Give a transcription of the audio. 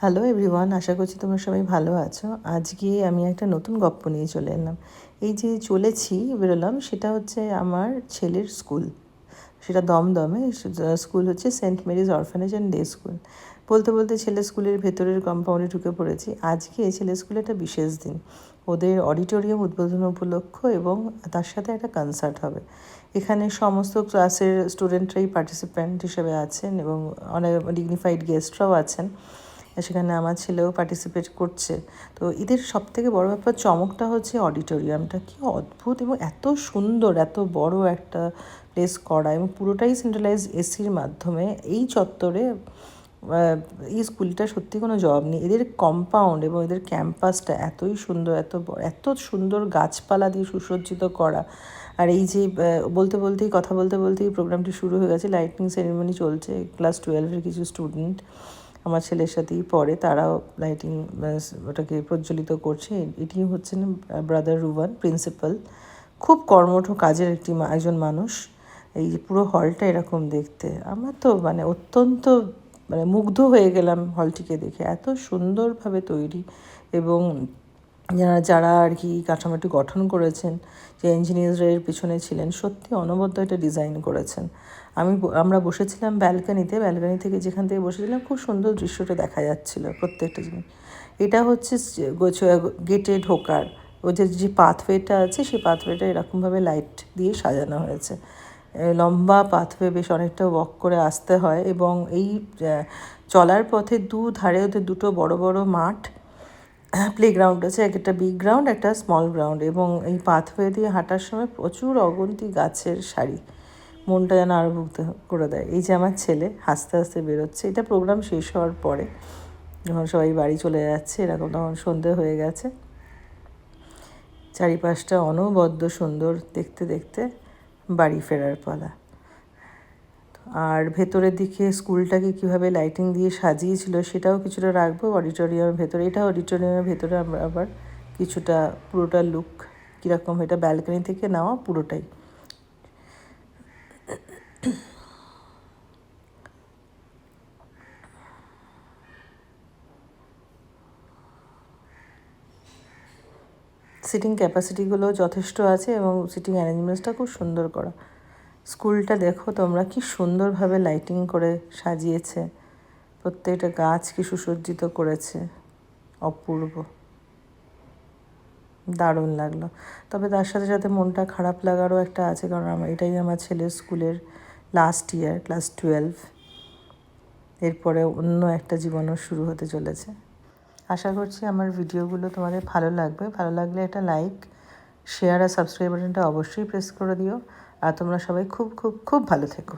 Hello everyone, আশা করছি তোমরা সবাই ভালো আছো। আজকে আমি একটা নতুন গপ্প নিয়ে চলে এলাম। এই যে বেরোলাম, সেটা হচ্ছে আমার ছেলের স্কুল। সেটা দমদমে। স্কুল হচ্ছে Saint Mary's orphanage and day school. বলতে বলতে ছেলের স্কুলের ভেতরের কম্পাউন্ডে ঢুকে পড়েছি। আজকে ছেলের স্কুলে একটা বিশেষ দিন। ওদের অডিটোরিয়াম উদ্বোধন উপলক্ষ এবং তার সাথে একটা কনসার্ট হবে। এখানে সমস্ত ক্লাসের স্টুডেন্টরাই পার্টিসিপ্যান্ট হিসেবে আছেন এবং অনেক ডিগনিফাইড গেস্টরাও আছেন। সেখানে আমার ছেলেও পার্টিসিপেট করছে। তো এদের সবথেকে বড় ব্যাপার, চমকটা হচ্ছে অডিটোরিয়ামটা কি অদ্ভুত এবং এত সুন্দর, এত বড় একটা প্লেস করা, এবং পুরোটাই সেন্ট্রালাইজ এসির মাধ্যমে এই চত্বরে। এই স্কুলটা সত্যি কোনো জবাব নেই। এদের কম্পাউন্ড এবং এদের ক্যাম্পাসটা এতই সুন্দর, এত সুন্দর গাছপালা দিয়ে সুসজ্জিত করা। আর এই যে কথা বলতে বলতেই প্রোগ্রামটি শুরু হয়ে গেছে। লাইটিং সেরিমনি চলছে। ক্লাস 12-এর কিছু স্টুডেন্ট আমার ছেলের সাথেই পড়ে, তারাও লাইটিং ওটাকে প্রজ্বলিত করছে। এটি হচ্ছেন ব্রাদার রুবান, প্রিন্সিপাল। খুব কর্মঠ কাজের একজন মানুষ। এই যে পুরো হলটা এরকম দেখতে, আমার তো অত্যন্ত মুগ্ধ হয়ে গেলাম হলটিকে দেখে। এত সুন্দরভাবে তৈরি, এবং যারা আর কি কাঠামোটি গঠন করেছেন, যে ইঞ্জিনিয়াররা এর পিছনে ছিলেন, সত্যি অনবদ্য এটা ডিজাইন করেছেন। আমরা বসেছিলাম ব্যালকানি থেকে, যেখান থেকে বসেছিলাম খুব সুন্দর দৃশ্যটা দেখা যাচ্ছিল প্রত্যেকটা জিনিস। এটা হচ্ছে গেটে ঢোকার যে পাথওয়েটা আছে, সেই পাথওয়েটা এরকমভাবে লাইট দিয়ে সাজানো হয়েছে। লম্বা পাথওয়ে, বেশ অনেকটা ওয়াক করে আসতে হয়, এবং এই চলার পথে ধারে ওদের দুটো বড় বড় মাঠ, প্লেগ্রাউন্ড আছে, একটা বিগ গ্রাউন্ড, একটা স্মল গ্রাউন্ড, এবং এই পাথওয়ে দিয়ে হাঁটার সময় প্রচুর অগন্তি গাছের সারি, মনটা যেন আরও মুগ্ধ করে দেয়। এই যে আমার ছেলে হাসতে হাসতে বেরোচ্ছে। এটা প্রোগ্রাম শেষ হওয়ার পরে, যখন সবাই বাড়ি চলে যাচ্ছে এরকম, তখন সন্ধে হয়ে গেছে। চারিপাশটা অনবদ্য সুন্দর দেখতে দেখতে বাড়ি ফেরার পালা। আর ভেতরের দিকে স্কুলটাকে কীভাবে লাইটিং দিয়ে সাজিয়েছিল সেটাও কিছুটা রাখবো অডিটোরিয়ামের ভেতরে। এটা অডিটোরিয়ামের ভেতরে আমরা আবার কিছুটা, পুরোটা লুক কীরকম, এটা ব্যালকনি থেকে নেওয়া পুরোটাই। সিটিং ক্যাপাসিটিগুলো যথেষ্ট আছে, এবং সিটিং অ্যারেঞ্জমেন্টসটা খুব সুন্দর করা। স্কুলটা দেখো তোমরা, কি সুন্দরভাবে লাইটিং করে সাজিয়েছে। প্রত্যেকটা গাছ কি সুসজ্জিত করেছে, অপূর্ব, দারুণ লাগলো। তবে তার সাথে সাথে মনটা খারাপ লাগারও একটা আছে, কারণ এটাই আমার ছেলের স্কুলের লাস্ট ইয়ার, ক্লাস 12। এরপরে অন্য একটা জীবনও শুরু হতে চলেছে। আশা করছি আমার ভিডিওগুলো তোমাদের ভালো লাগবে। ভালো লাগলে একটা লাইক, শেয়ার আর সাবস্ক্রাইব বাটনটা অবশ্যই প্রেস করে দিও। আর তোমরা সবাই খুব খুব খুব ভালো থেকো।